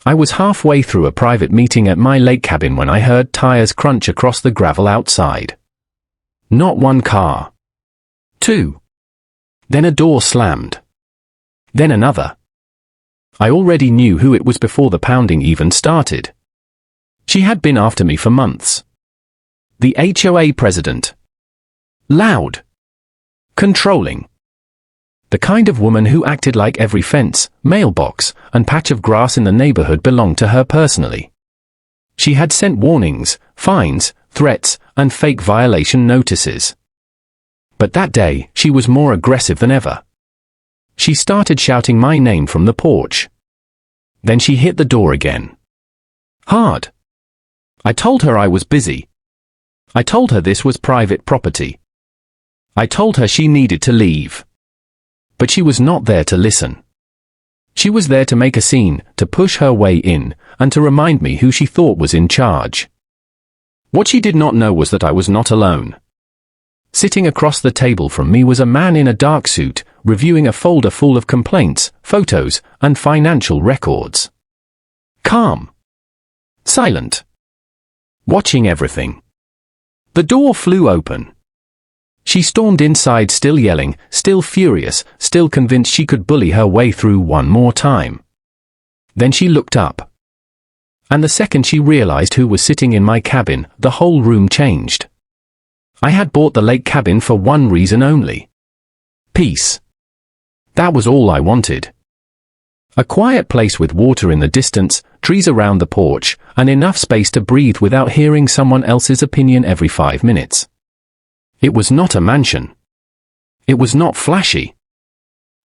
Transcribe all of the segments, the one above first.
I was halfway through a private meeting at my lake cabin when I heard tires crunch across the gravel outside. Not one car. Two. Then a door slammed. Then another. I already knew who it was before the pounding even started. She had been after me for months. The HOA president. Loud. Controlling. The kind of woman who acted like every fence, mailbox, and patch of grass in the neighborhood belonged to her personally. She had sent warnings, fines, threats, and fake violation notices. But that day, she was more aggressive than ever. She started shouting my name from the porch. Then she hit the door again. Hard. I told her I was busy. I told her this was private property. I told her she needed to leave. But she was not there to listen. She was there to make a scene, to push her way in, and to remind me who she thought was in charge. What she did not know was that I was not alone. Sitting across the table from me was a man in a dark suit, reviewing a folder full of complaints, photos, and financial records. Calm. Silent. Watching everything. The door flew open. She stormed inside, still yelling, still furious, still convinced she could bully her way through one more time. Then she looked up. And the second she realized who was sitting in my cabin, the whole room changed. I had bought the lake cabin for one reason only. Peace. That was all I wanted. A quiet place with water in the distance, trees around the porch, and enough space to breathe without hearing someone else's opinion every 5 minutes. It was not a mansion. It was not flashy.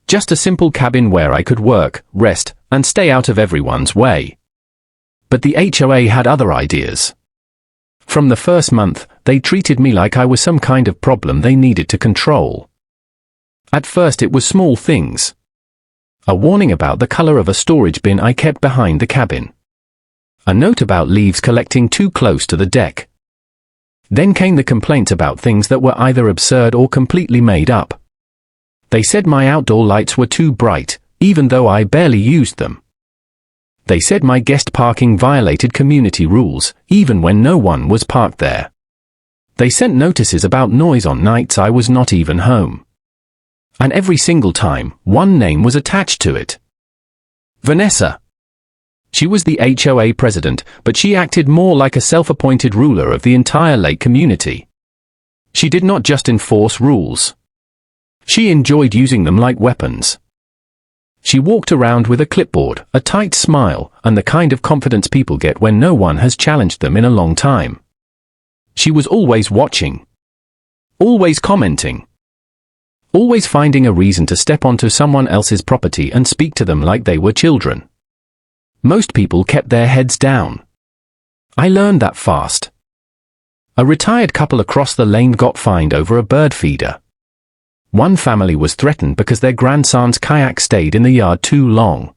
Just a simple cabin where I could work, rest, and stay out of everyone's way. But the HOA had other ideas. From the first month, they treated me like I was some kind of problem they needed to control. At first it was small things. A warning about the color of a storage bin I kept behind the cabin. A note about leaves collecting too close to the deck. Then came the complaints about things that were either absurd or completely made up. They said my outdoor lights were too bright, even though I barely used them. They said my guest parking violated community rules, even when no one was parked there. They sent notices about noise on nights I was not even home. And every single time, one name was attached to it. Vanessa. She was the HOA president, but she acted more like a self-appointed ruler of the entire lake community. She did not just enforce rules. She enjoyed using them like weapons. She walked around with a clipboard, a tight smile, and the kind of confidence people get when no one has challenged them in a long time. She was always watching. Always commenting. Always finding a reason to step onto someone else's property and speak to them like they were children. Most people kept their heads down. I learned that fast. A retired couple across the lane got fined over a bird feeder. One family was threatened because their grandson's kayak stayed in the yard too long.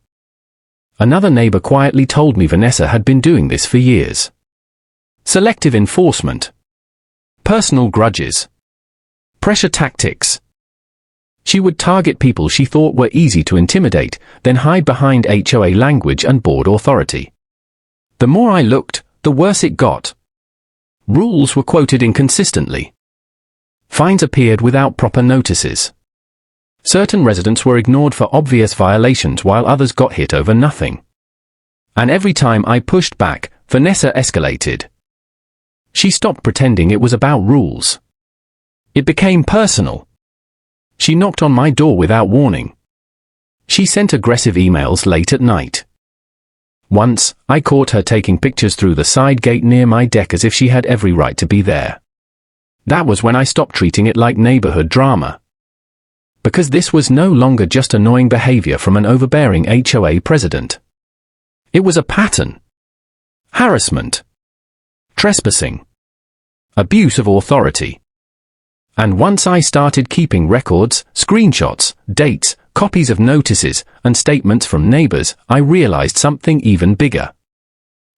Another neighbor quietly told me Vanessa had been doing this for years. Selective enforcement. Personal grudges. Pressure tactics. She would target people she thought were easy to intimidate, then hide behind HOA language and board authority. The more I looked, the worse it got. Rules were quoted inconsistently. Fines appeared without proper notices. Certain residents were ignored for obvious violations while others got hit over nothing. And every time I pushed back, Vanessa escalated. She stopped pretending it was about rules. It became personal. She knocked on my door without warning. She sent aggressive emails late at night. Once, I caught her taking pictures through the side gate near my deck as if she had every right to be there. That was when I stopped treating it like neighborhood drama. Because this was no longer just annoying behavior from an overbearing HOA president. It was a pattern. Harassment. Trespassing. Abuse of authority. And once I started keeping records, screenshots, dates, copies of notices, and statements from neighbors, I realized something even bigger.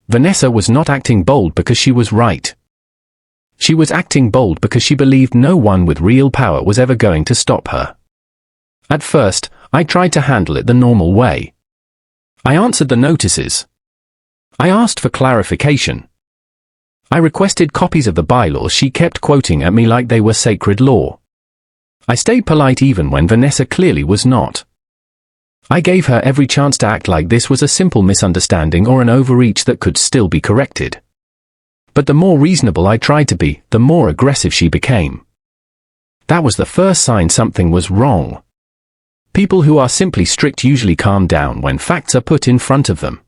Vanessa was not acting bold because she was right. She was acting bold because she believed no one with real power was ever going to stop her. At first, I tried to handle it the normal way. I answered the notices. I asked for clarification. I requested copies of the bylaws she kept quoting at me like they were sacred law. I stayed polite even when Vanessa clearly was not. I gave her every chance to act like this was a simple misunderstanding or an overreach that could still be corrected. But the more reasonable I tried to be, the more aggressive she became. That was the first sign something was wrong. People who are simply strict usually calm down when facts are put in front of them.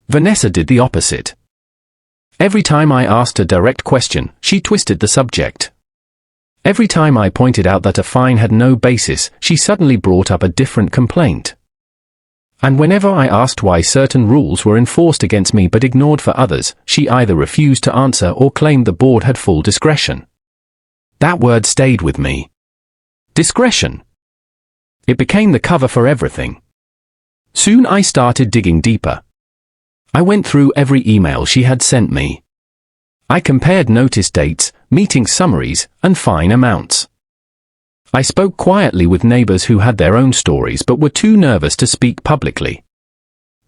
Vanessa did the opposite. Every time I asked a direct question, she twisted the subject. Every time I pointed out that a fine had no basis, she suddenly brought up a different complaint. And whenever I asked why certain rules were enforced against me but ignored for others, she either refused to answer or claimed the board had full discretion. That word stayed with me. Discretion. It became the cover for everything. Soon I started digging deeper. I went through every email she had sent me. I compared notice dates, meeting summaries, and fine amounts. I spoke quietly with neighbors who had their own stories but were too nervous to speak publicly.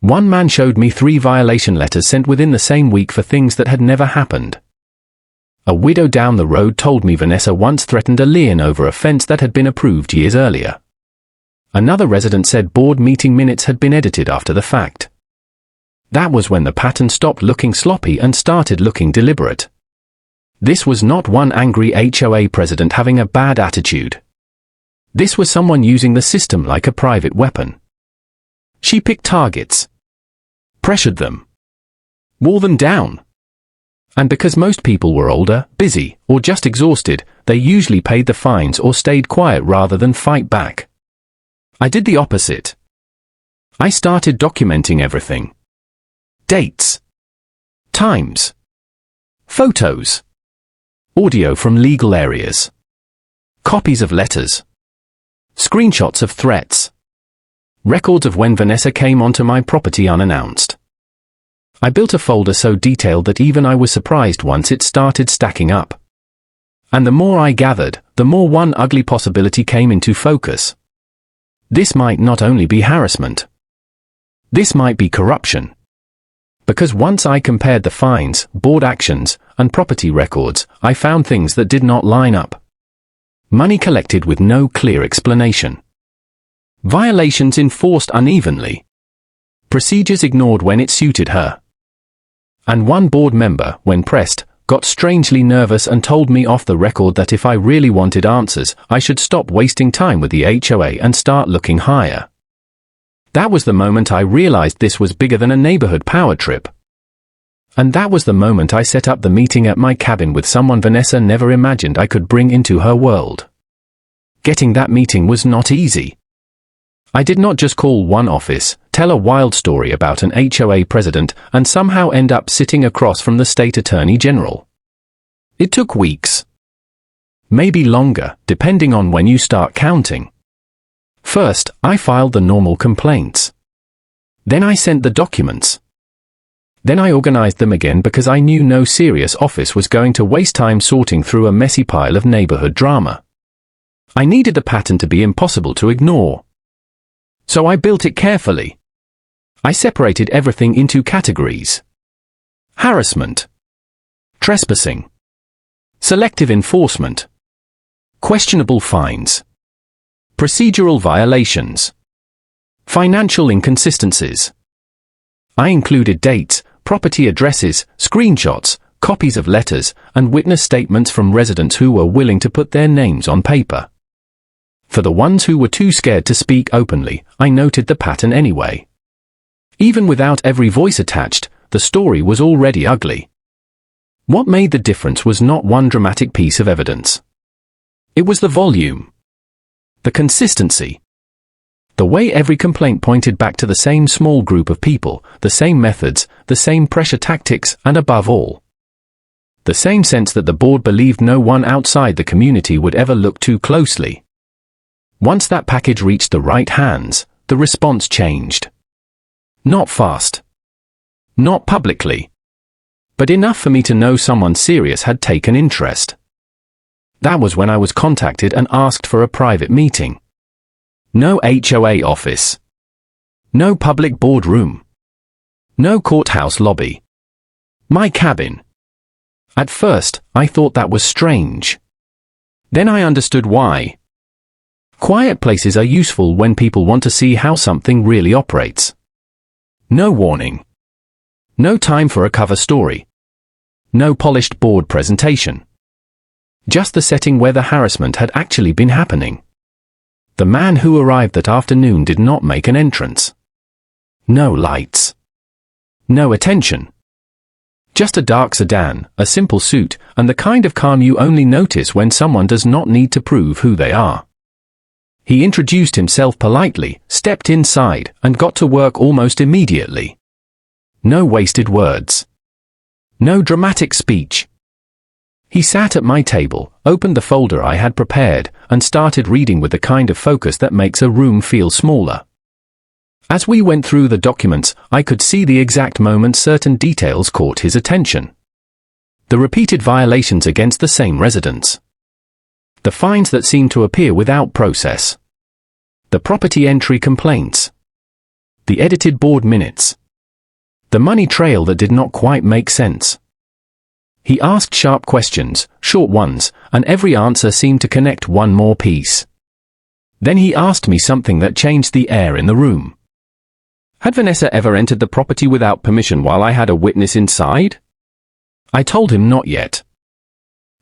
One man showed me 3 violation letters sent within the same week for things that had never happened. A widow down the road told me Vanessa once threatened a lien over a fence that had been approved years earlier. Another resident said board meeting minutes had been edited after the fact. That was when the pattern stopped looking sloppy and started looking deliberate. This was not one angry HOA president having a bad attitude. This was someone using the system like a private weapon. She picked targets, pressured them, wore them down. And because most people were older, busy, or just exhausted, they usually paid the fines or stayed quiet rather than fight back. I did the opposite. I started documenting everything. Dates, times, photos, audio from legal areas, copies of letters, screenshots of threats, records of when Vanessa came onto my property unannounced. I built a folder so detailed that even I was surprised once it started stacking up. And the more I gathered, the more one ugly possibility came into focus. This might not only be harassment. This might be corruption. Because once I compared the fines, board actions, and property records, I found things that did not line up. Money collected with no clear explanation. Violations enforced unevenly. Procedures ignored when it suited her. And one board member, when pressed, got strangely nervous and told me off the record that if I really wanted answers, I should stop wasting time with the HOA and start looking higher. That was the moment I realized this was bigger than a neighborhood power trip. And that was the moment I set up the meeting at my cabin with someone Vanessa never imagined I could bring into her world. Getting that meeting was not easy. I did not just call one office, tell a wild story about an HOA president, and somehow end up sitting across from the state attorney general. It took weeks. Maybe longer, depending on when you start counting. First, I filed the normal complaints. Then I sent the documents. Then I organized them again because I knew no serious office was going to waste time sorting through a messy pile of neighborhood drama. I needed the pattern to be impossible to ignore. So I built it carefully. I separated everything into categories. Harassment, trespassing, selective enforcement, questionable fines, procedural violations, financial inconsistencies. I included dates, property addresses, screenshots, copies of letters, and witness statements from residents who were willing to put their names on paper. For the ones who were too scared to speak openly, I noted the pattern anyway. Even without every voice attached, the story was already ugly. What made the difference was not one dramatic piece of evidence. It was the volume. The consistency. The way every complaint pointed back to the same small group of people, the same methods, the same pressure tactics, and above all, the same sense that the board believed no one outside the community would ever look too closely. Once that package reached the right hands, the response changed. Not fast. Not publicly. But enough for me to know someone serious had taken interest. That was when I was contacted and asked for a private meeting. No HOA office. No public boardroom. No courthouse lobby. My cabin. At first, I thought that was strange. Then I understood why. Quiet places are useful when people want to see how something really operates. No warning. No time for a cover story. No polished board presentation. Just the setting where the harassment had actually been happening. The man who arrived that afternoon did not make an entrance. No lights. No attention. Just a dark sedan, a simple suit, and the kind of calm you only notice when someone does not need to prove who they are. He introduced himself politely, stepped inside, and got to work almost immediately. No wasted words. No dramatic speech. He sat at my table, opened the folder I had prepared, and started reading with the kind of focus that makes a room feel smaller. As we went through the documents, I could see the exact moment certain details caught his attention. The repeated violations against the same residents. The fines that seemed to appear without process. The property entry complaints. The edited board minutes. The money trail that did not quite make sense. He asked sharp questions, short ones, and every answer seemed to connect one more piece. Then he asked me something that changed the air in the room. Had Vanessa ever entered the property without permission while I had a witness inside? I told him not yet.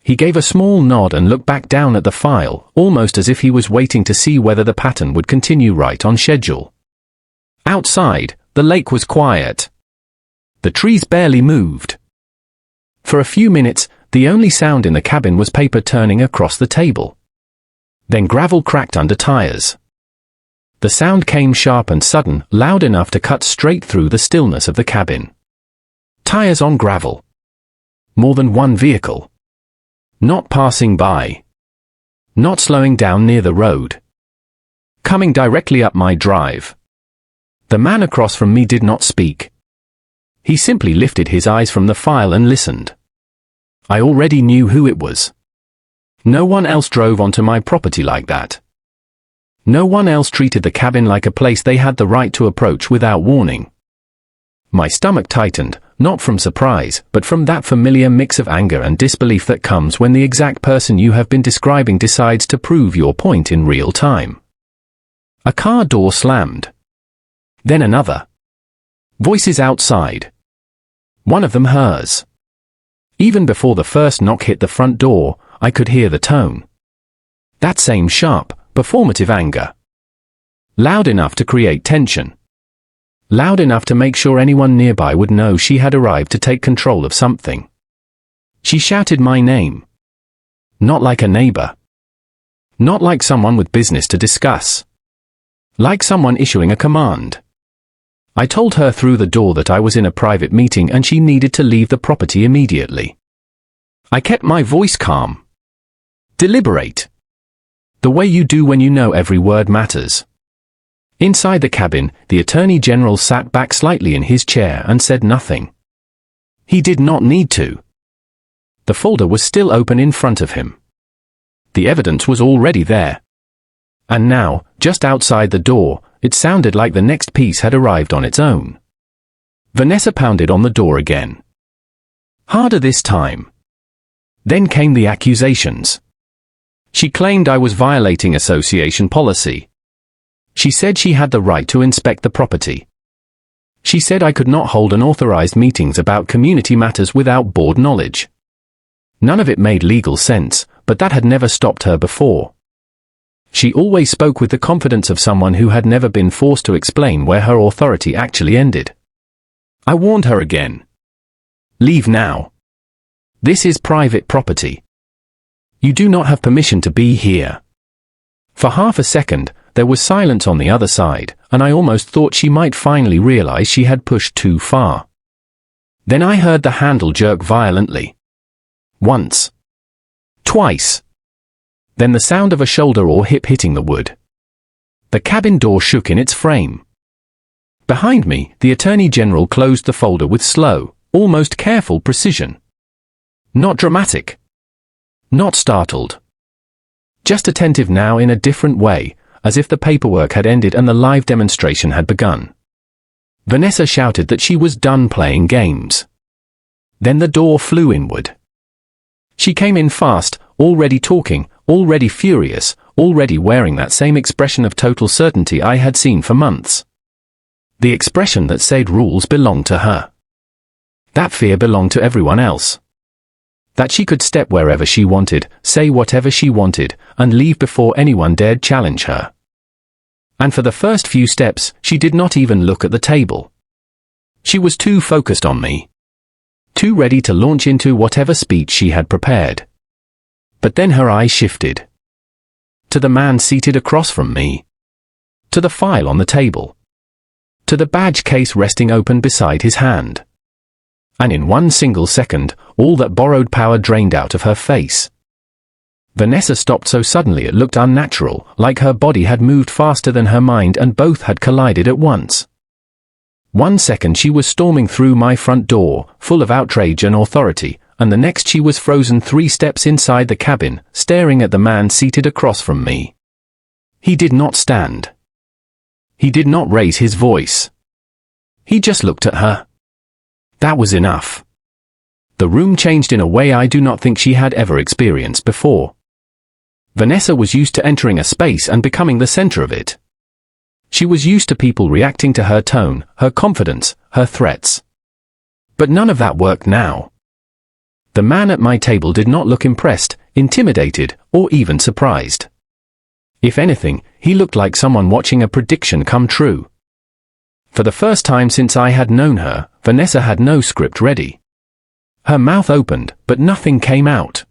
He gave a small nod and looked back down at the file, almost as if he was waiting to see whether the pattern would continue right on schedule. Outside, the lake was quiet. The trees barely moved. For a few minutes, the only sound in the cabin was paper turning across the table. Then gravel cracked under tires. The sound came sharp and sudden, loud enough to cut straight through the stillness of the cabin. Tires on gravel. More than one vehicle. Not passing by. Not slowing down near the road. Coming directly up my drive. The man across from me did not speak. He simply lifted his eyes from the file and listened. I already knew who it was. No one else drove onto my property like that. No one else treated the cabin like a place they had the right to approach without warning. My stomach tightened, not from surprise, but from that familiar mix of anger and disbelief that comes when the exact person you have been describing decides to prove your point in real time. A car door slammed. Then another. Voices outside. One of them hers. Even before the first knock hit the front door, I could hear the tone. That same sharp, performative anger. Loud enough to create tension. Loud enough to make sure anyone nearby would know she had arrived to take control of something. She shouted my name. Not like a neighbor. Not like someone with business to discuss. Like someone issuing a command. I told her through the door that I was in a private meeting and she needed to leave the property immediately. I kept my voice calm. Deliberate. The way you do when you know every word matters. Inside the cabin, the Attorney General sat back slightly in his chair and said nothing. He did not need to. The folder was still open in front of him. The evidence was already there. And now, just outside the door, it sounded like the next piece had arrived on its own. Vanessa pounded on the door again. Harder this time. Then came the accusations. She claimed I was violating association policy. She said she had the right to inspect the property. She said I could not hold unauthorized meetings about community matters without board knowledge. None of it made legal sense, but that had never stopped her before. She always spoke with the confidence of someone who had never been forced to explain where her authority actually ended. I warned her again. Leave now. This is private property. You do not have permission to be here. For half a second, there was silence on the other side, and I almost thought she might finally realize she had pushed too far. Then I heard the handle jerk violently. Once. Twice. Then the sound of a shoulder or hip hitting the wood. The cabin door shook in its frame. Behind me, the Attorney General closed the folder with slow, almost careful precision. Not dramatic. Not startled. Just attentive now in a different way, as if the paperwork had ended and the live demonstration had begun. Vanessa shouted that she was done playing games. Then the door flew inward. She came in fast, already talking, already furious, already wearing that same expression of total certainty I had seen for months. The expression that said rules belonged to her. That fear belonged to everyone else. That she could step wherever she wanted, say whatever she wanted, and leave before anyone dared challenge her. And for the first few steps, she did not even look at the table. She was too focused on me. Too ready to launch into whatever speech she had prepared. But then her eyes shifted. To the man seated across from me. To the file on the table. To the badge case resting open beside his hand. And in one single second, all that borrowed power drained out of her face. Vanessa stopped so suddenly it looked unnatural, like her body had moved faster than her mind and both had collided at once. 1 second she was storming through my front door, full of outrage and authority, and the next she was frozen 3 steps inside the cabin, staring at the man seated across from me. He did not stand. He did not raise his voice. He just looked at her. That was enough. The room changed in a way I do not think she had ever experienced before. Vanessa was used to entering a space and becoming the center of it. She was used to people reacting to her tone, her confidence, her threats. But none of that worked now. The man at my table did not look impressed, intimidated, or even surprised. If anything, he looked like someone watching a prediction come true. For the first time since I had known her, Vanessa had no script ready. Her mouth opened, but nothing came out.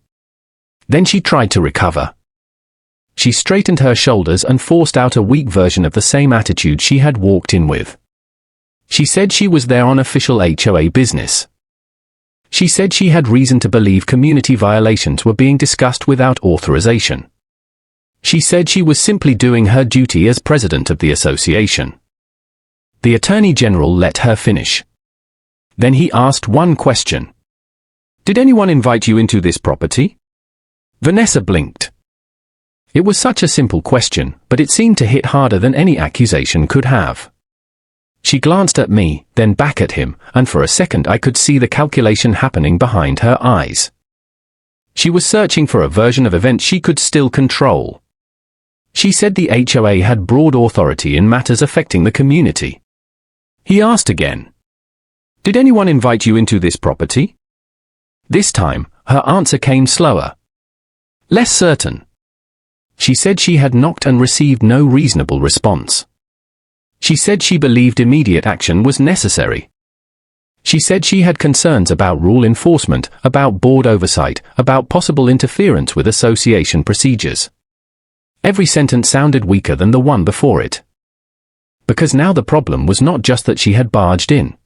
Then she tried to recover. She straightened her shoulders and forced out a weak version of the same attitude she had walked in with. She said she was there on official HOA business. She said she had reason to believe community violations were being discussed without authorization. She said she was simply doing her duty as president of the association. The Attorney General let her finish. Then he asked one question. "Did anyone invite you into this property?" Vanessa blinked. It was such a simple question, but it seemed to hit harder than any accusation could have. She glanced at me, then back at him, and for a second I could see the calculation happening behind her eyes. She was searching for a version of events she could still control. She said the HOA had broad authority in matters affecting the community. He asked again. "Did anyone invite you into this property?" This time, her answer came slower. Less certain. She said she had knocked and received no reasonable response. She said she believed immediate action was necessary. She said she had concerns about rule enforcement, about board oversight, about possible interference with association procedures. Every sentence sounded weaker than the one before it. Because now the problem was not just that she had barged in.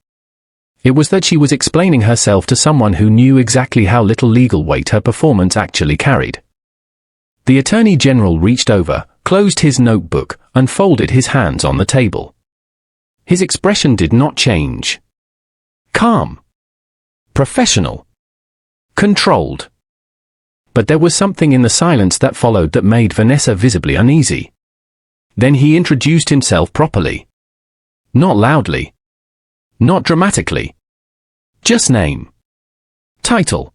It was that she was explaining herself to someone who knew exactly how little legal weight her performance actually carried. The Attorney General reached over, closed his notebook, and folded his hands on the table. His expression did not change. Calm. Professional. Controlled. But there was something in the silence that followed that made Vanessa visibly uneasy. Then he introduced himself properly. Not loudly. Not dramatically. Just name. Title.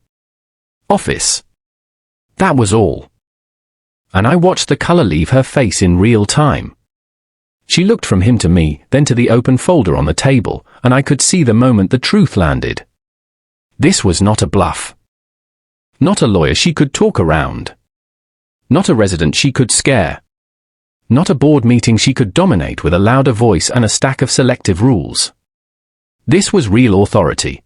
Office. That was all. And I watched the color leave her face in real time. She looked from him to me, then to the open folder on the table, and I could see the moment the truth landed. This was not a bluff. Not a lawyer she could talk around. Not a resident she could scare. Not a board meeting she could dominate with a louder voice and a stack of selective rules. This was real authority.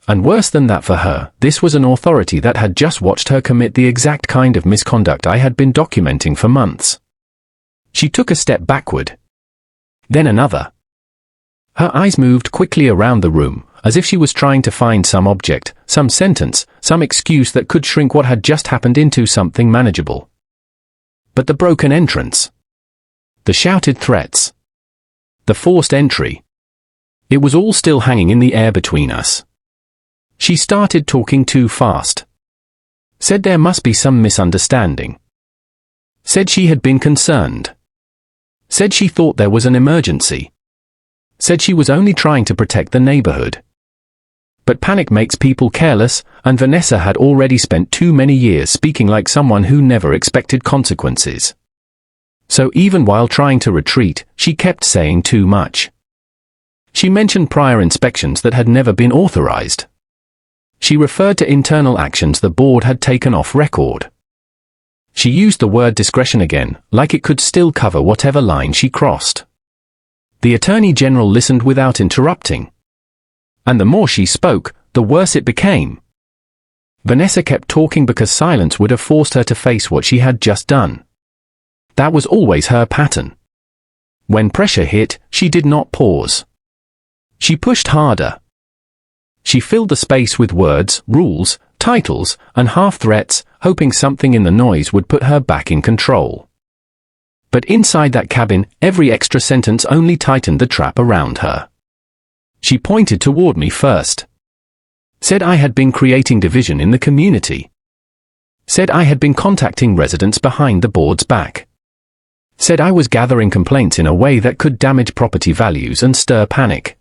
And worse than that for her, this was an authority that had just watched her commit the exact kind of misconduct I had been documenting for months. She took a step backward. Then another. Her eyes moved quickly around the room, as if she was trying to find some object, some sentence, some excuse that could shrink what had just happened into something manageable. But the broken entrance. The shouted threats. The forced entry. It was all still hanging in the air between us. She started talking too fast. Said there must be some misunderstanding. Said she had been concerned. Said she thought there was an emergency. said she was only trying to protect the neighborhood. But panic makes people careless, and Vanessa had already spent too many years speaking like someone who never expected consequences. So even while trying to retreat, she kept saying too much. She mentioned prior inspections that had never been authorized. She referred to internal actions the board had taken off record. She used the word discretion again, like it could still cover whatever line she crossed. The Attorney General listened without interrupting. And the more she spoke, the worse it became. Vanessa kept talking because silence would have forced her to face what she had just done. That was always her pattern. When pressure hit, she did not pause. She pushed harder. She filled the space with words, rules, titles, and half-threats, hoping something in the noise would put her back in control. But inside that cabin, every extra sentence only tightened the trap around her. She pointed toward me first. Said I had been creating division in the community. Said I had been contacting residents behind the board's back. Said I was gathering complaints in a way that could damage property values and stir panic.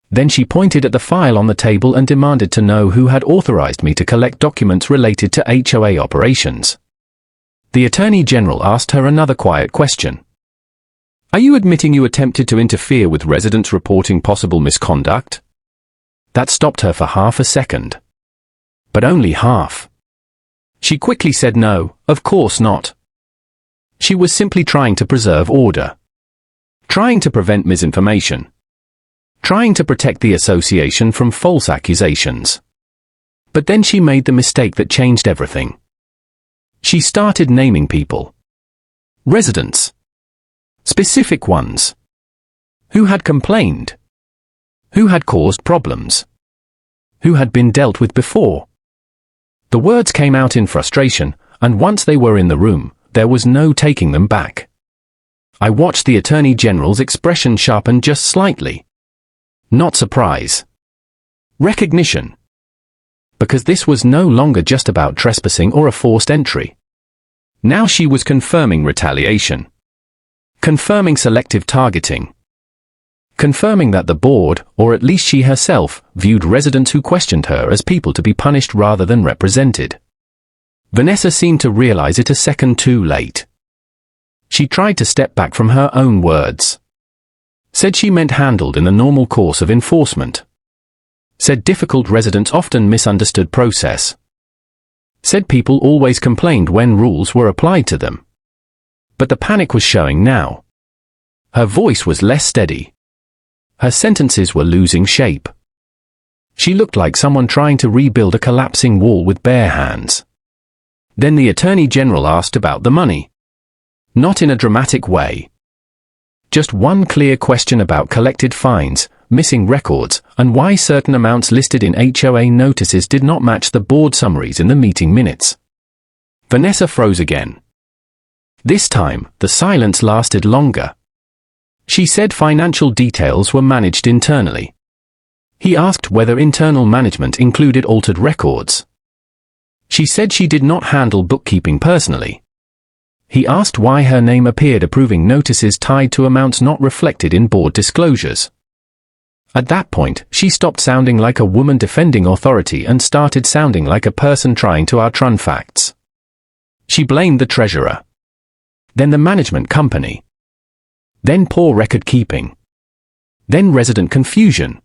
Then she pointed at the file on the table and demanded to know who had authorized me to collect documents related to HOA operations. The Attorney General asked her another quiet question. Are you admitting you attempted to interfere with residents reporting possible misconduct? That stopped her for half a second. But only half. She quickly said no, of course not. She was simply trying to preserve order. Trying to prevent misinformation. Trying to protect the association from false accusations. But then she made the mistake that changed everything. She started naming people. Residents. Specific ones. Who had complained? Who had caused problems? Who had been dealt with before? The words came out in frustration, and once they were in the room, there was no taking them back. I watched the Attorney General's expression sharpen just slightly. Not surprise. Recognition. Because this was no longer just about trespassing or a forced entry. Now she was confirming retaliation. Confirming selective targeting. Confirming that the board, or at least she herself, viewed residents who questioned her as people to be punished rather than represented. Vanessa seemed to realize it a second too late. She tried to step back from her own words. Said she meant handled in the normal course of enforcement. Said difficult residents often misunderstood process. Said people always complained when rules were applied to them. But the panic was showing now. Her voice was less steady. Her sentences were losing shape. She looked like someone trying to rebuild a collapsing wall with bare hands. Then the Attorney General asked about the money. Not in a dramatic way. Just one clear question about collected fines, missing records, and why certain amounts listed in HOA notices did not match the board summaries in the meeting minutes. Vanessa froze again. This time, the silence lasted longer. She said financial details were managed internally. He asked whether internal management included altered records. She said she did not handle bookkeeping personally. He asked why her name appeared approving notices tied to amounts not reflected in board disclosures. At that point, she stopped sounding like a woman defending authority and started sounding like a person trying to outrun facts. She blamed the treasurer. Then the management company. Then poor record keeping. Then resident confusion.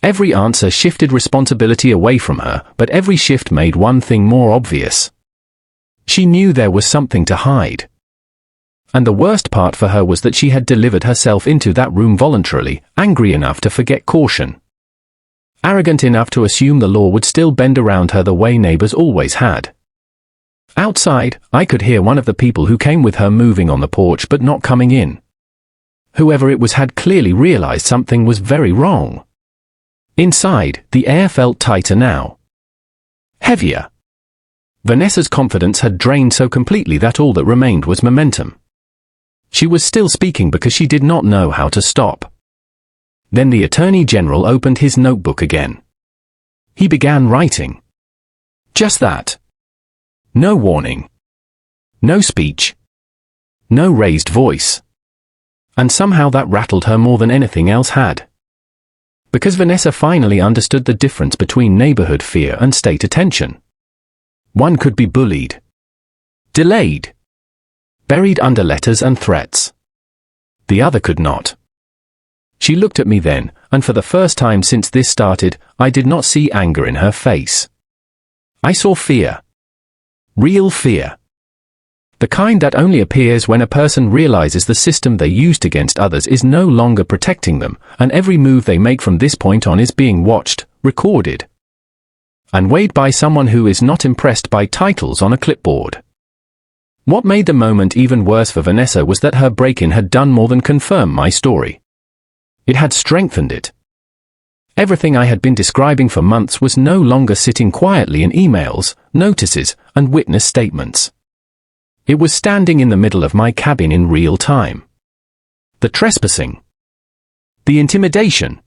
Every answer shifted responsibility away from her, but every shift made one thing more obvious. She knew there was something to hide. And the worst part for her was that she had delivered herself into that room voluntarily, angry enough to forget caution. Arrogant enough to assume the law would still bend around her the way neighbors always had. Outside, I could hear one of the people who came with her moving on the porch but not coming in. Whoever it was had clearly realized something was very wrong. Inside, the air felt tighter now. Heavier. Vanessa's confidence had drained so completely that all that remained was momentum. She was still speaking because she did not know how to stop. Then the Attorney General opened his notebook again. He began writing. Just that. No warning. No speech. No raised voice. And somehow that rattled her more than anything else had. Because Vanessa finally understood the difference between neighborhood fear and state attention. One could be bullied, delayed, buried under letters and threats. The other could not. She looked at me then, and for the first time since this started, I did not see anger in her face. I saw fear. Real fear. The kind that only appears when a person realizes the system they used against others is no longer protecting them, and every move they make from this point on is being watched, recorded, and weighed by someone who is not impressed by titles on a clipboard. What made the moment even worse for Vanessa was that her break-in had done more than confirm my story. It had strengthened it. Everything I had been describing for months was no longer sitting quietly in emails, notices, and witness statements. It was standing in the middle of my cabin in real time. The trespassing. The intimidation.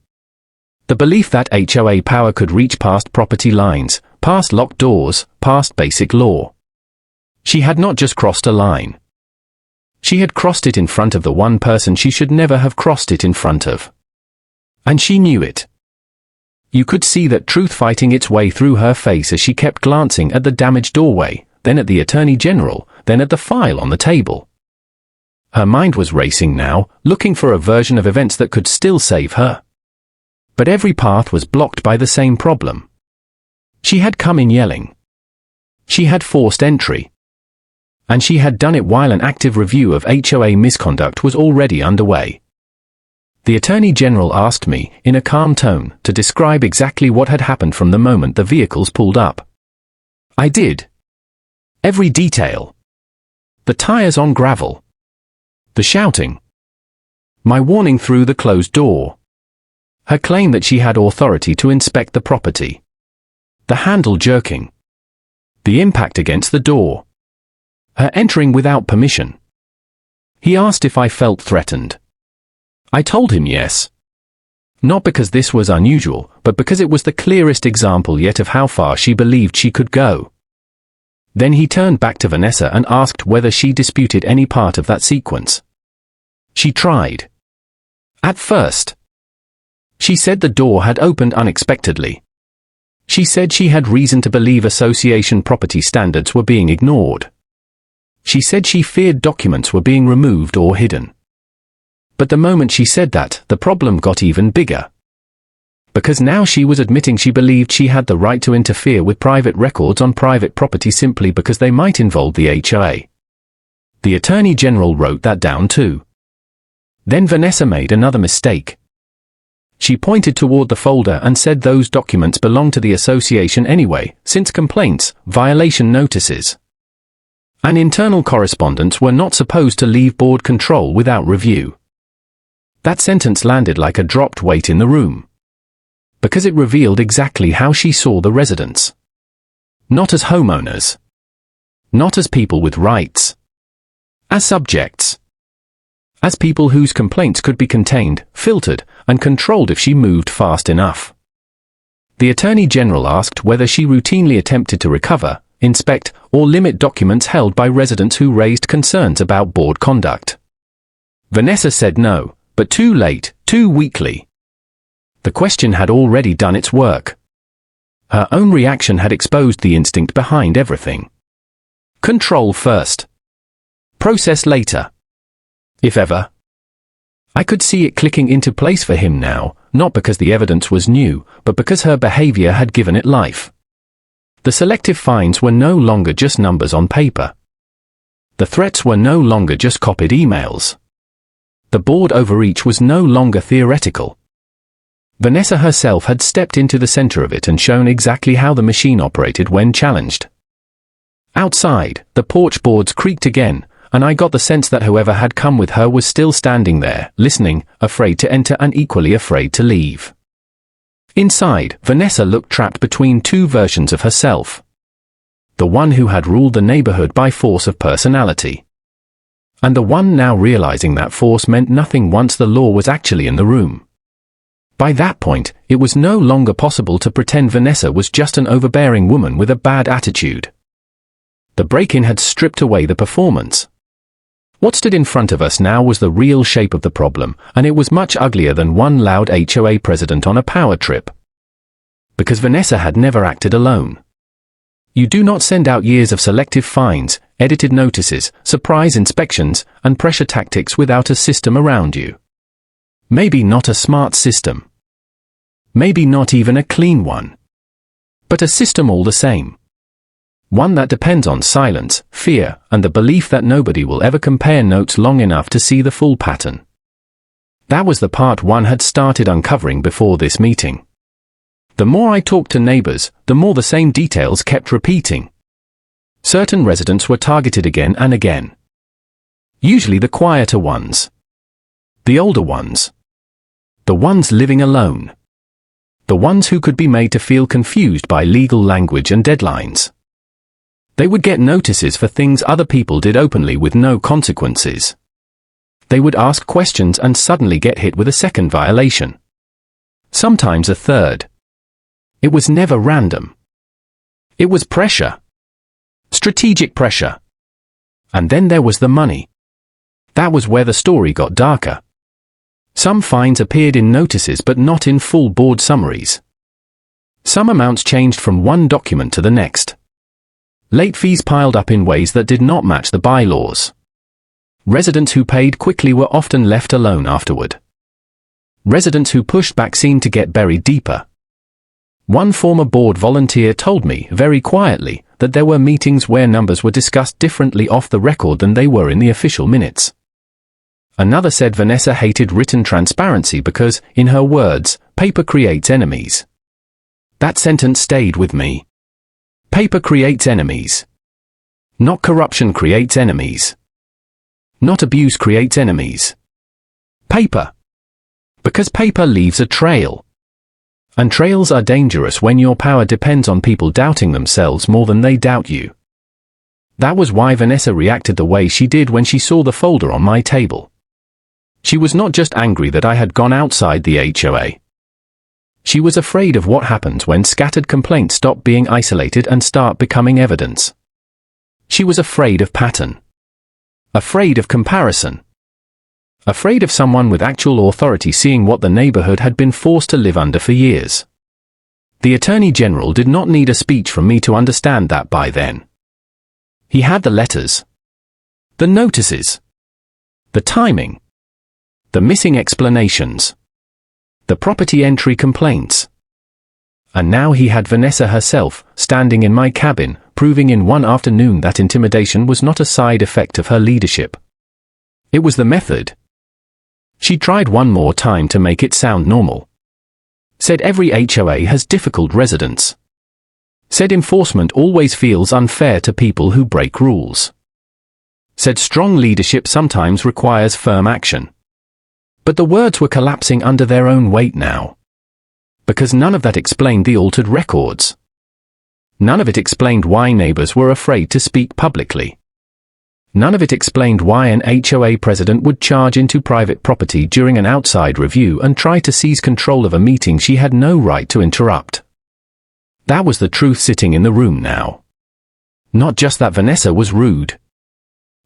The belief that HOA power could reach past property lines, past locked doors, past basic law. She had not just crossed a line. She had crossed it in front of the one person she should never have crossed it in front of. And she knew it. You could see that truth fighting its way through her face as she kept glancing at the damaged doorway, then at the Attorney General, then at the file on the table. Her mind was racing now, looking for a version of events that could still save her. But every path was blocked by the same problem. She had come in yelling. She had forced entry. And she had done it while an active review of HOA misconduct was already underway. The Attorney General asked me, in a calm tone, to describe exactly what had happened from the moment the vehicles pulled up. I did. Every detail. The tires on gravel. The shouting. My warning through the closed door. Her claim that she had authority to inspect the property. The handle jerking. The impact against the door. Her entering without permission. He asked if I felt threatened. I told him yes. Not because this was unusual, but because it was the clearest example yet of how far she believed she could go. Then he turned back to Vanessa and asked whether she disputed any part of that sequence. She tried. At first. She said the door had opened unexpectedly. She said she had reason to believe association property standards were being ignored. She said she feared documents were being removed or hidden. But the moment she said that, the problem got even bigger. Because now she was admitting she believed she had the right to interfere with private records on private property simply because they might involve the HOA. The Attorney General wrote that down too. Then Vanessa made another mistake. She pointed toward the folder and said those documents belong to the association anyway, since complaints, violation notices, and internal correspondence were not supposed to leave board control without review. That sentence landed like a dropped weight in the room. Because it revealed exactly how she saw the residents. Not as homeowners. Not as people with rights. As subjects. As people whose complaints could be contained, filtered, and controlled if she moved fast enough. The Attorney General asked whether she routinely attempted to recover, inspect, or limit documents held by residents who raised concerns about board conduct. Vanessa said no, but too late, too weakly. The question had already done its work. Her own reaction had exposed the instinct behind everything. Control first. Process later. If ever. I could see it clicking into place for him now, not because the evidence was new, but because her behavior had given it life. The selective fines were no longer just numbers on paper. The threats were no longer just copied emails. The board overreach was no longer theoretical. Vanessa herself had stepped into the center of it and shown exactly how the machine operated when challenged. Outside, the porch boards creaked again, and I got the sense that whoever had come with her was still standing there, listening, afraid to enter and equally afraid to leave. Inside, Vanessa looked trapped between two versions of herself. The one who had ruled the neighborhood by force of personality. And the one now realizing that force meant nothing once the law was actually in the room. By that point, it was no longer possible to pretend Vanessa was just an overbearing woman with a bad attitude. The break-in had stripped away the performance. What stood in front of us now was the real shape of the problem, and it was much uglier than one loud HOA president on a power trip. Because Vanessa had never acted alone. You do not send out years of selective fines, edited notices, surprise inspections, and pressure tactics without a system around you. Maybe not a smart system. Maybe not even a clean one. But a system all the same. One that depends on silence, fear, and the belief that nobody will ever compare notes long enough to see the full pattern. That was the part one had started uncovering before this meeting. The more I talked to neighbors, the more the same details kept repeating. Certain residents were targeted again and again. Usually the quieter ones. The older ones. The ones living alone. The ones who could be made to feel confused by legal language and deadlines. They would get notices for things other people did openly with no consequences. They would ask questions and suddenly get hit with a second violation. Sometimes a third. It was never random. It was pressure. Strategic pressure. And then there was the money. That was where the story got darker. Some fines appeared in notices but not in full board summaries. Some amounts changed from one document to the next. Late fees piled up in ways that did not match the bylaws. Residents who paid quickly were often left alone afterward. Residents who pushed back seemed to get buried deeper. One former board volunteer told me, very quietly, that there were meetings where numbers were discussed differently off the record than they were in the official minutes. Another said Vanessa hated written transparency because, in her words, paper creates enemies. That sentence stayed with me. Paper creates enemies. Not corruption creates enemies. Not abuse creates enemies. Paper. Because paper leaves a trail. And trails are dangerous when your power depends on people doubting themselves more than they doubt you. That was why Vanessa reacted the way she did when she saw the folder on my table. She was not just angry that I had gone outside the HOA. She was afraid of what happens when scattered complaints stop being isolated and start becoming evidence. She was afraid of pattern. Afraid of comparison. Afraid of someone with actual authority seeing what the neighborhood had been forced to live under for years. The Attorney General did not need a speech from me to understand that by then. He had the letters. The notices. The timing. The missing explanations. The property entry complaints. And now he had Vanessa herself, standing in my cabin, proving in one afternoon that intimidation was not a side effect of her leadership. It was the method. She tried one more time to make it sound normal. Said every HOA has difficult residents. Said enforcement always feels unfair to people who break rules. Said strong leadership sometimes requires firm action. But the words were collapsing under their own weight now. Because none of that explained the altered records. None of it explained why neighbors were afraid to speak publicly. None of it explained why an HOA president would charge into private property during an outside review and try to seize control of a meeting she had no right to interrupt. That was the truth sitting in the room now. Not just that Vanessa was rude.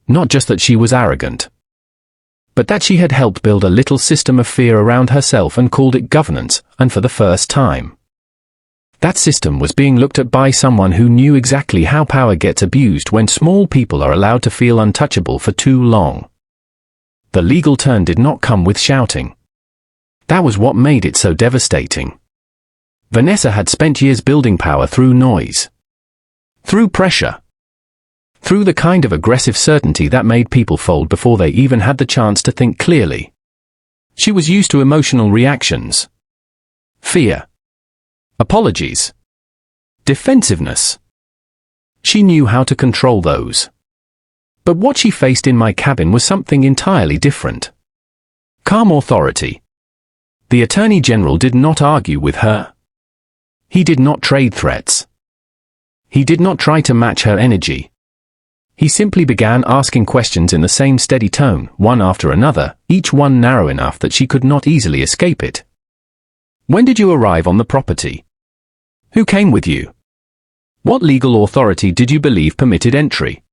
Not just that she was arrogant. But that she had helped build a little system of fear around herself and called it governance, and for the first time. That system was being looked at by someone who knew exactly how power gets abused when small people are allowed to feel untouchable for too long. The legal turn did not come with shouting. That was what made it so devastating. Vanessa had spent years building power through noise. Through pressure. Through the kind of aggressive certainty that made people fold before they even had the chance to think clearly. She was used to emotional reactions. Fear. Apologies. Defensiveness. She knew how to control those. But what she faced in my cabin was something entirely different. Calm authority. The Attorney General did not argue with her. He did not trade threats. He did not try to match her energy. He simply began asking questions in the same steady tone, one after another, each one narrow enough that she could not easily escape it. When did you arrive on the property? Who came with you? What legal authority did you believe permitted entry?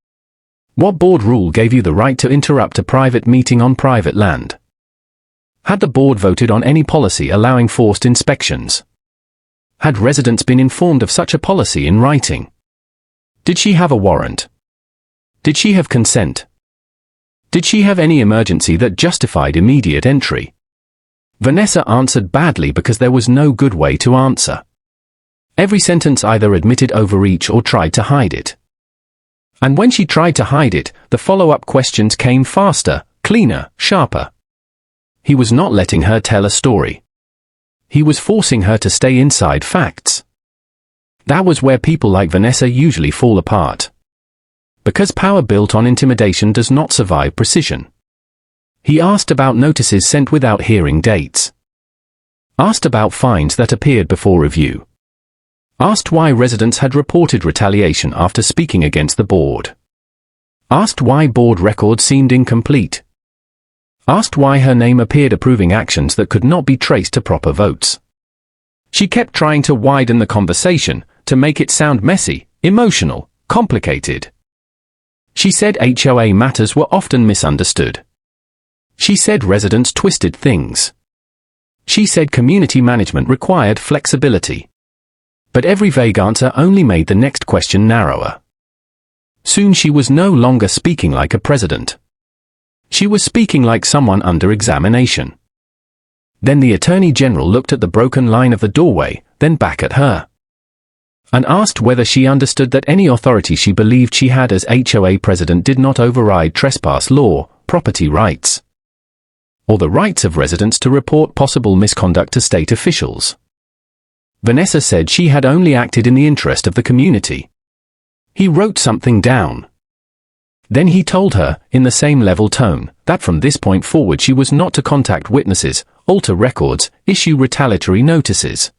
What board rule gave you the right to interrupt a private meeting on private land? Had the board voted on any policy allowing forced inspections? Had residents been informed of such a policy in writing? Did she have a warrant? Did she have consent? Did she have any emergency that justified immediate entry? Vanessa answered badly because there was no good way to answer. Every sentence either admitted overreach or tried to hide it. And when she tried to hide it, the follow-up questions came faster, cleaner, sharper. He was not letting her tell a story. He was forcing her to stay inside facts. That was where people like Vanessa usually fall apart. Because power built on intimidation does not survive precision. He asked about notices sent without hearing dates. Asked about fines that appeared before review. Asked why residents had reported retaliation after speaking against the board. Asked why board records seemed incomplete. Asked why her name appeared approving actions that could not be traced to proper votes. She kept trying to widen the conversation, to make it sound messy, emotional, complicated. She said HOA matters were often misunderstood. She said residents twisted things. She said community management required flexibility. But every vague answer only made the next question narrower. Soon she was no longer speaking like a president. She was speaking like someone under examination. Then the Attorney General looked at the broken line of the doorway, then back at her. And asked whether she understood that any authority she believed she had as HOA president did not override trespass law, property rights, or the rights of residents to report possible misconduct to state officials. Vanessa said she had only acted in the interest of the community. He wrote something down. Then he told her, in the same level tone, that from this point forward she was not to contact witnesses, alter records, issue retaliatory notices,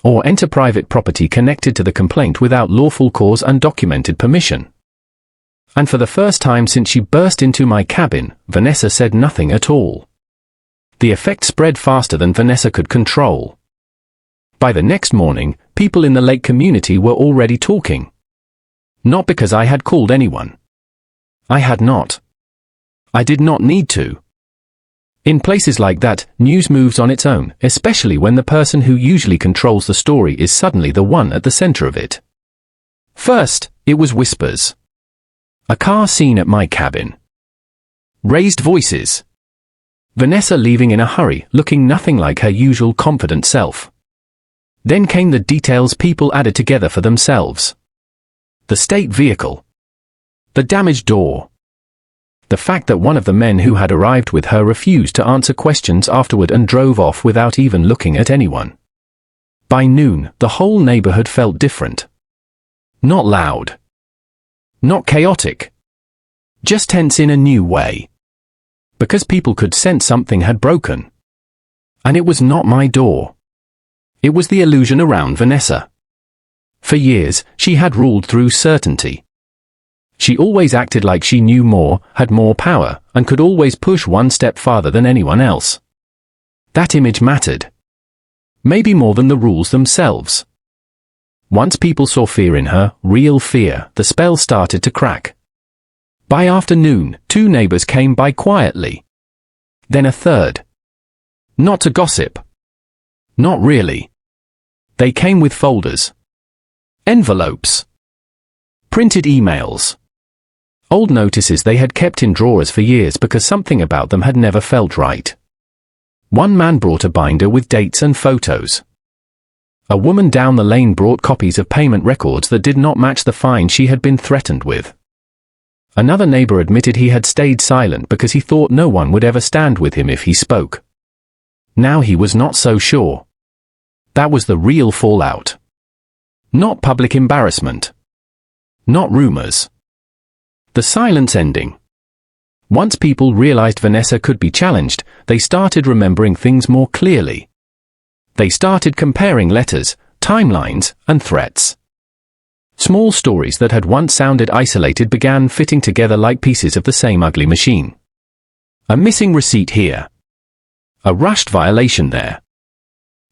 or enter private property connected to the complaint without lawful cause and documented permission. And for the first time since she burst into my cabin, Vanessa said nothing at all. The effect spread faster than Vanessa could control. By the next morning, people in the lake community were already talking. Not because I had called anyone. I had not. I did not need to. In places like that, news moves on its own, especially when the person who usually controls the story is suddenly the one at the center of it. First, it was whispers. A car seen at my cabin. Raised voices. Vanessa leaving in a hurry, looking nothing like her usual confident self. Then came the details people added together for themselves. The state vehicle. The damaged door. The fact that one of the men who had arrived with her refused to answer questions afterward and drove off without even looking at anyone. By noon, the whole neighborhood felt different. Not loud. Not chaotic. Just tense in a new way. Because people could sense something had broken. And it was not my door. It was the illusion around Vanessa. For years, she had ruled through certainty. She always acted like she knew more, had more power, and could always push one step farther than anyone else. That image mattered. Maybe more than the rules themselves. Once people saw fear in her, real fear, the spell started to crack. By afternoon, 2 neighbors came by quietly. Then a third. Not to gossip. Not really. They came with folders. Envelopes. Printed emails. Old notices they had kept in drawers for years because something about them had never felt right. One man brought a binder with dates and photos. A woman down the lane brought copies of payment records that did not match the fine she had been threatened with. Another neighbor admitted he had stayed silent because he thought no one would ever stand with him if he spoke. Now he was not so sure. That was the real fallout. Not public embarrassment. Not rumors. The silence ending. Once people realized Vanessa could be challenged, they started remembering things more clearly. They started comparing letters, timelines, and threats. Small stories that had once sounded isolated began fitting together like pieces of the same ugly machine. A missing receipt here. A rushed violation there.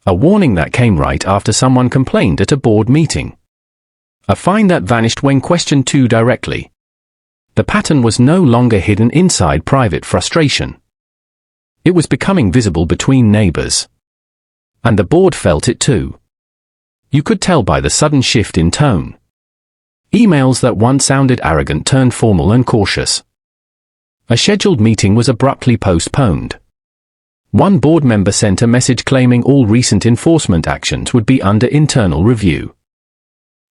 A warning that came right after someone complained at a board meeting. A fine that vanished when questioned too directly. The pattern was no longer hidden inside private frustration. It was becoming visible between neighbors. And the board felt it too. You could tell by the sudden shift in tone. Emails that once sounded arrogant turned formal and cautious. A scheduled meeting was abruptly postponed. One board member sent a message claiming all recent enforcement actions would be under internal review.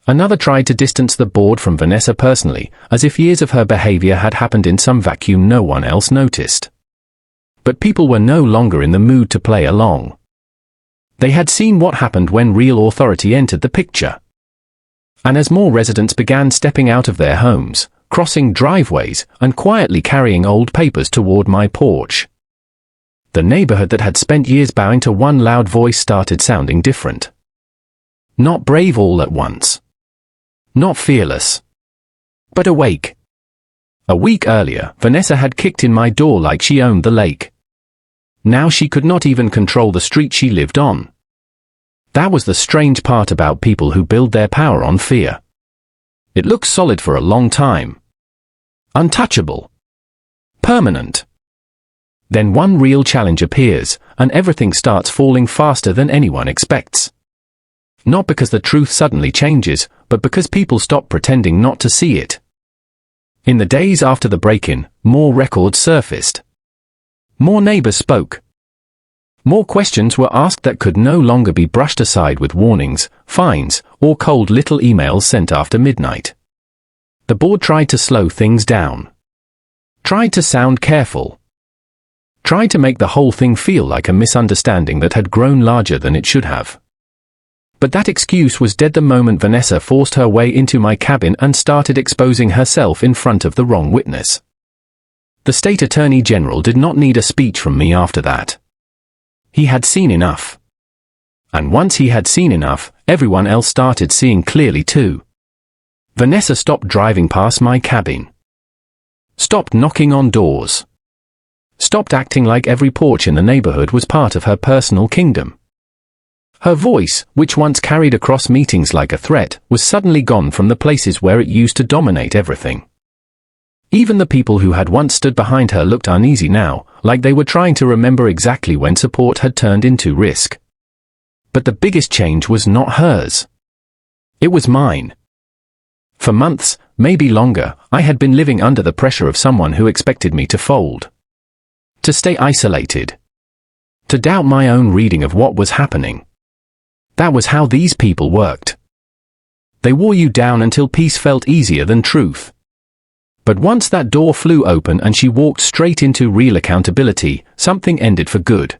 Another tried to distance the board from Vanessa personally, as if years of her behavior had happened in some vacuum no one else noticed. But people were no longer in the mood to play along. They had seen what happened when real authority entered the picture. And as more residents began stepping out of their homes, crossing driveways, and quietly carrying old papers toward my porch, the neighborhood that had spent years bowing to one loud voice started sounding different. Not brave all at once. Not fearless. But awake. A week earlier, Vanessa had kicked in my door like she owned the lake. Now she could not even control the street she lived on. That was the strange part about people who build their power on fear. It looks solid for a long time. Untouchable. Permanent. Then one real challenge appears, and everything starts falling faster than anyone expects. Not because the truth suddenly changes, but because people stop pretending not to see it. In the days after the break-in, more records surfaced. More neighbors spoke. More questions were asked that could no longer be brushed aside with warnings, fines, or cold little emails sent after midnight. The board tried to slow things down. Tried to sound careful. Tried to make the whole thing feel like a misunderstanding that had grown larger than it should have. But that excuse was dead the moment Vanessa forced her way into my cabin and started exposing herself in front of the wrong witness. The state attorney general did not need a speech from me after that. He had seen enough. And once he had seen enough, everyone else started seeing clearly too. Vanessa stopped driving past my cabin. Stopped knocking on doors. Stopped acting like every porch in the neighborhood was part of her personal kingdom. Her voice, which once carried across meetings like a threat, was suddenly gone from the places where it used to dominate everything. Even the people who had once stood behind her looked uneasy now, like they were trying to remember exactly when support had turned into risk. But the biggest change was not hers. It was mine. For months, maybe longer, I had been living under the pressure of someone who expected me to fold. To stay isolated. To doubt my own reading of what was happening. That was how these people worked. They wore you down until peace felt easier than truth. But once that door flew open and she walked straight into real accountability, something ended for good.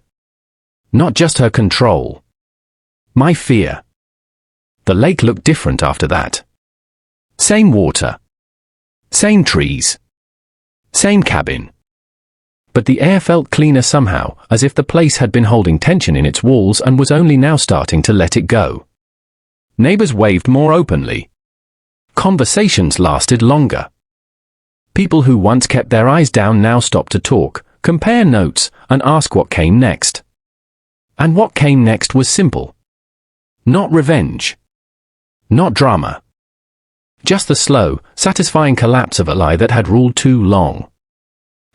Not just her control. My fear. The lake looked different after that. Same water. Same trees. Same cabin. But the air felt cleaner somehow, as if the place had been holding tension in its walls and was only now starting to let it go. Neighbors waved more openly. Conversations lasted longer. People who once kept their eyes down now stopped to talk, compare notes, and ask what came next. And what came next was simple. Not revenge. Not drama. Just the slow, satisfying collapse of a lie that had ruled too long.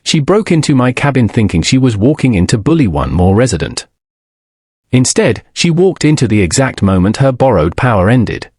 She broke into my cabin thinking she was walking in to bully one more resident. Instead, she walked into the exact moment her borrowed power ended.